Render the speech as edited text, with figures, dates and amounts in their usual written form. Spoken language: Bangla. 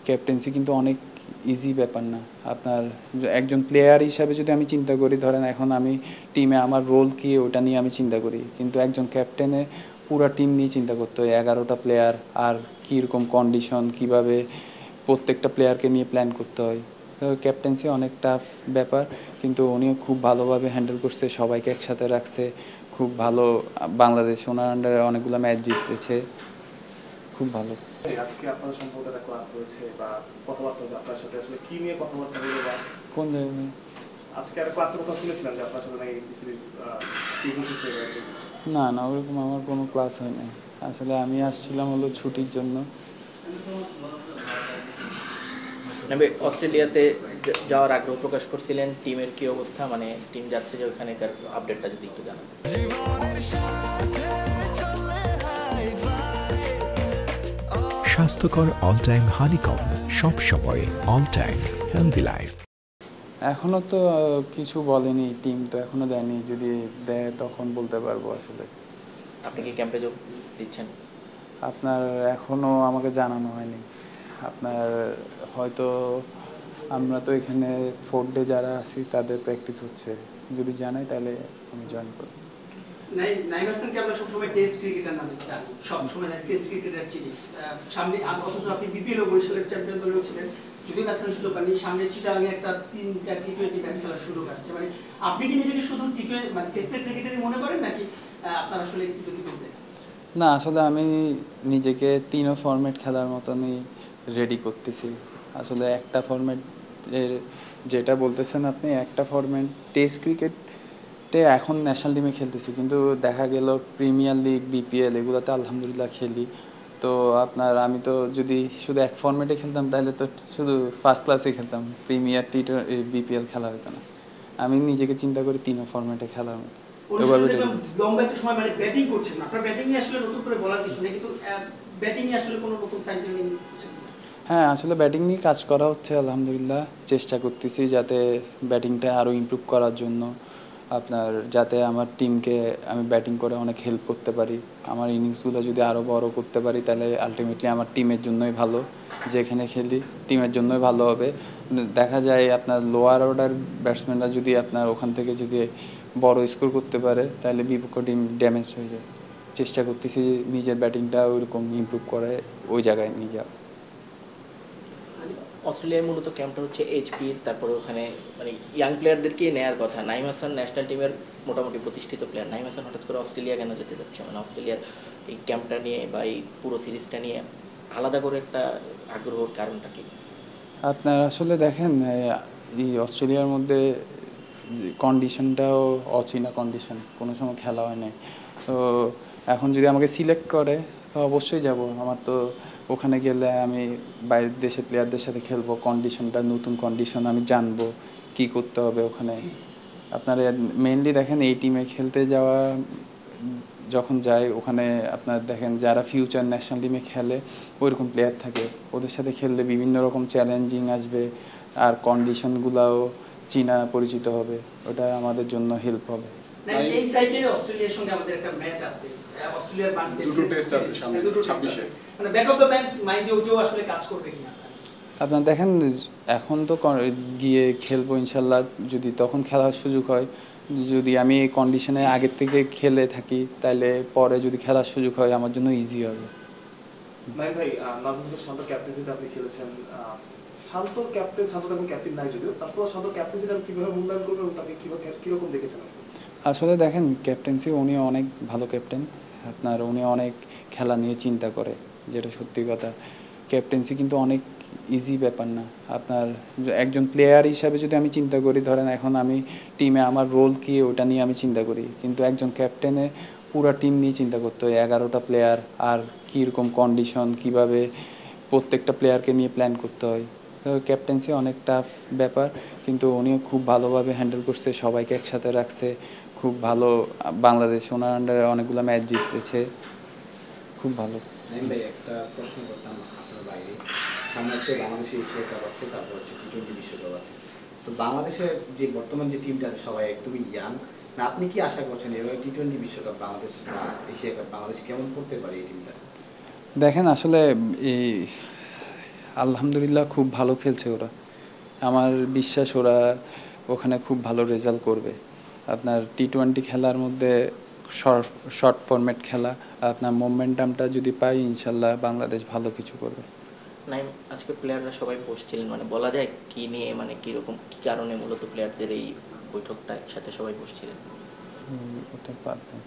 ক্যাপ্টেন্সি কিন্তু অনেক ইজি ব্যাপার না। আপনার একজন প্লেয়ার হিসাবে যদি আমি চিন্তা করি, ধরেন এখন আমি টিমে আমার রোল কী ওটা নিয়ে আমি চিন্তা করি, কিন্তু একজন ক্যাপ্টেনে পুরা টিম নিয়ে চিন্তা করতে হয়, 11টা প্লেয়ার, আর কীরকম কন্ডিশন, কীভাবে প্রত্যেকটা প্লেয়ারকে নিয়ে প্ল্যান করতে হয়। তো ক্যাপ্টেন্সি অনেক টাফ ব্যাপার, কিন্তু উনিও খুব ভালোভাবে হ্যান্ডেল করছে, সবাইকে একসাথে রাখছে, খুব ভালো। বাংলাদেশ ওনার আন্ডারে অনেকগুলো ম্যাচ জিতেছে, খুব ভালো। আজকে আপনাদের সম্ভবত একটা ক্লাস হয়েছে বা কথাবার্তা হচ্ছে আপনার সাথে, আসলে কি নিয়ে কথাবার্তা হলো বা কোন জায়গায়? আজকে একটা ক্লাসের কথা শুনেছিলাম যে আপনার সাথে নাকি বিসিবির টিম এসেছে। না না, ওরকম আমার কোনো ক্লাস হয় না। আসলে আমি আসছিলাম হলো ছুটির জন্য। অস্ট্রেলিয়াতে যাওয়ার আগ্রহ প্রকাশ করছিলেন, টিমের কি অবস্থা, মানে টিম যাচ্ছে যে ওখানেকার আপডেটটা যদি একটু জানান। স্বাস্থ্যকর অল টাইম হানিকম, সব সময় অল টাইম হেলদি লাইফ। এখনো তো কিছু বলেনি, টিম তো এখনো দেয়নি, যদি দেয় তখন বলতে পারবো আসলে। আপনি কি ক্যাম্পে যোগ দিচ্ছেন? আপনার এখনো আমাকে জানানো হয়নি। আপনার হয়তো আমরা তো এখানে 4 ডে যারা আছি তাদের প্র্যাকটিস হচ্ছে, যদি জানাই তাহলে আমি জয়েন করব। নাইম হাসানকে আমরা সবসময় টেস্ট ক্রিকেটার নামে জানি, সবসময় টেস্ট ক্রিকেটার চিনি। সামনে অথচ আপনি বিপিএল ও বরিশালের চ্যাম্পিয়ন দলেও ছিলেন, যদিও ম্যাচ খেলার সুযোগ পাননি। সামনে চিটাগাংয়ে একটা 3-4 টি20 ম্যাচ খেলার সুযোগ আসছে। মানে আপনি কি নিজেকে শুধু টি20 মানে টেস্টের ক্রিকেটারই মনে করেন, নাকি আপনার আসলে একটু যদি বলতেন? না, আসলে আমি নিজেকে 3 ফরম্যাট খেলার মতনই রেডি করতেছি। আসলে একটা ফরম্যাট যেটা বলতেছেন আপনি, একটা ফরম্যাট টেস্ট ক্রিকেটে এখন ন্যাশনাল টিমে খেলতেছি, কিন্তু দেখা গেল প্রিমিয়ার লিগ, বিপিএল এগুলোতে আলহামদুলিল্লাহ খেলি। তো আপনার আমি তো যদি শুধু এক ফরম্যাটে খেলতাম তাহলে তো শুধু ফার্স্ট ক্লাসে খেলতাম, প্রিমিয়ার বিপিএল খেলা হতো না। আমি নিজেকে চিন্তা করি 3 ফরম্যাটে খেলা হবে। লম্বা একটা সময় মানে ব্যাটিং করছেন, আপনার ব্যাটিং নিয়ে আসলে নতুন করে বলার কিছু নেই, কিন্তু ব্যাটিং নিয়ে আসলে কোনো নতুন ফ্যান্টাসি করছেন? হ্যাঁ, আসলে ব্যাটিং নিয়ে কাজ করা হচ্ছে আলহামদুলিল্লাহ। চেষ্টা করতেছি যাতে ব্যাটিংটা আরও ইমপ্রুভ করার জন্য, আপনার যাতে আমার টিমকে আমি ব্যাটিং করে অনেক হেল্প করতে পারি। আমার ইনিংসগুলো যদি আরও বড় করতে পারি তাহলে আলটিমেটলি আমার টিমের জন্যই ভালো, যেখানে খেলি টিমের জন্যই ভালো হবে। দেখা যায় আপনার লোয়ার অর্ডার ব্যাটসম্যানরা যদি আপনার ওখান থেকে যদি বড় স্কোর করতে পারে তাহলে বিপক্ষ টিম ড্যামেজ হয়ে যায়। চেষ্টা করতেছি নিজের ব্যাটিংটা ওইরকম ইমপ্রুভ করে ওই জায়গায় নিয়ে যাওয়া। অস্ট্রেলিয়ার মূলত ক্যাম্পটা হচ্ছে এইচপি, তারপরে ওখানে মানে ইয়াং প্লেয়ারদেরকে নেওয়ার কথা। নাইম হাসান ন্যাশনাল টিমের মোটামুটি প্রতিষ্ঠিত প্লেয়ার। নাইম হাসান হঠাৎ করে অস্ট্রেলিয়া কেন যেতে যাচ্ছে? মানে অস্ট্রেলিয়ার এই ক্যাম্পটা নিয়ে বা এই পুরো সিরিজটা নিয়ে আলাদা করে একটা আগ্রহের কারণটা কি? আপনার আসলে দেখেন, এই অস্ট্রেলিয়ার মধ্যে কন্ডিশনটাও অচেনা কন্ডিশন, কোনো সময় খেলা হয় নাই। তো এখন যদি আমাকে সিলেক্ট করে তো অবশ্যই যাব। আমার তো ওখানে গেলে আমি বাইরের দেশের প্লেয়ারদের সাথে খেলবো, কন্ডিশনটা নতুন কন্ডিশন আমি জানবো কি করতে হবে ওখানে। আপনার মেইনলি দেখেন এই টিমে খেলতে যাওয়া, যখন যায় ওখানে আপনার দেখেন যারা ফিউচার ন্যাশনাল টিমে খেলে ওইরকম প্লেয়ার থাকে, ওদের সাথে খেললে বিভিন্ন রকম চ্যালেঞ্জিং আসবে, আর কন্ডিশনগুলোও চীনা পরিচিত হবে, ওটা আমাদের জন্য হেল্প হবে। এই সাইকেলে অস্ট্রেলিয়ার সঙ্গে আমাদের একটা ম্যাচ আছে, অস্ট্রেলিয়ার বাড়িতে দুটো টেস্ট আছে সামনে 26-এ। মানে ব্যাক অফ দ্য ব্যাংক মাইন্ডে ওজো আসলে কাজ করবে কিনা? আপনার দেখেন এখন তো গিয়ে খেলবো ইনশাল্লাহ, যদি তখন খেলার সুযোগ হয়, যদি আমি এই কন্ডিশনে আগের থেকে খেলে থাকি তাহলে পরে যদি খেলার সুযোগ হয় আমার জন্য ইজি হবে। নাইম ভাই, নাজমুল হাসান শান্ত ক্যাপ্টেন্সিতে আপনি খেলেছেন। শান্ত ক্যাপ্টেন, শান্ত এখন ক্যাপ্টেন নাই যদিও, তারপর শান্ত ক্যাপ্টেন্সিটা কিভাবে মূল্যায়ন করবেন এবং তাকে কিরকম দেখেছেন? আসলে দেখেন ক্যাপ্টেন্সি উনি অনেক ভালো ক্যাপ্টেন, আপনার উনি অনেক খেলা নিয়ে চিন্তা করে, যেটা সত্যি কথা। ক্যাপ্টেন্সি কিন্তু অনেক ইজি ব্যাপার না। আপনার একজন প্লেয়ার হিসাবে যদি আমি চিন্তা করি, ধরেন এখন আমি টিমে আমার রোল কী ওটা নিয়ে আমি চিন্তা করি, কিন্তু একজন ক্যাপ্টেনে পুরা টিম নিয়ে চিন্তা করতে হয়, 11টা প্লেয়ার, আর কীরকম কন্ডিশন, কীভাবে প্রত্যেকটা প্লেয়ারকে নিয়ে প্ল্যান করতে হয়। তো ক্যাপ্টেন্সি অনেক টাফ ব্যাপার, কিন্তু উনিও খুব ভালোভাবে হ্যান্ডেল করছে, সবাইকে একসাথে রাখছে, খুব ভালো। বাংলাদেশ ওনার আন্ডারে অনেকগুলো ম্যাচ জিতেছে, খুব ভালো। ভাই একটা প্রশ্ন করতাম আপনার বাইরে, সামনে হচ্ছে বাংলাদেশে এশিয়া কাপ আছে, তারপর হচ্ছে টি20 বিশ্বকাপ আছে। তো বাংলাদেশের যে বর্তমান যে টিমটা আছে সবাই একদমই ইয়াং, না আপনি কি আশা করছেন এবার টি20 বিশ্বকাপ বাংলাদেশ বা এশিয়া কাপ বাংলাদেশ কেমন করতে পারে এই টিমটা? দেখেন আসলে এই আলহামদুলিল্লাহ খুব ভালো খেলছে ওরা। আমার বিশ্বাস ওরা ওখানে খুব ভালো রেজাল্ট করবে। আপনার টি-20 খেলার মধ্যে শর্ট ফরম্যাট খেলা, আপনার মোমেন্টামটা যদি পাই ইনশাল্লাহ বাংলাদেশ ভালো কিছু করবে। নাইম, আজকে প্লেয়াররা সবাই বসছিলেন, মানে বলা যায় কি নিয়ে, মানে কীরকম কী কারণে মূলত প্লেয়ারদের এই বৈঠকটা একসাথে সবাই বসছিলেন? ওটা পারবেন।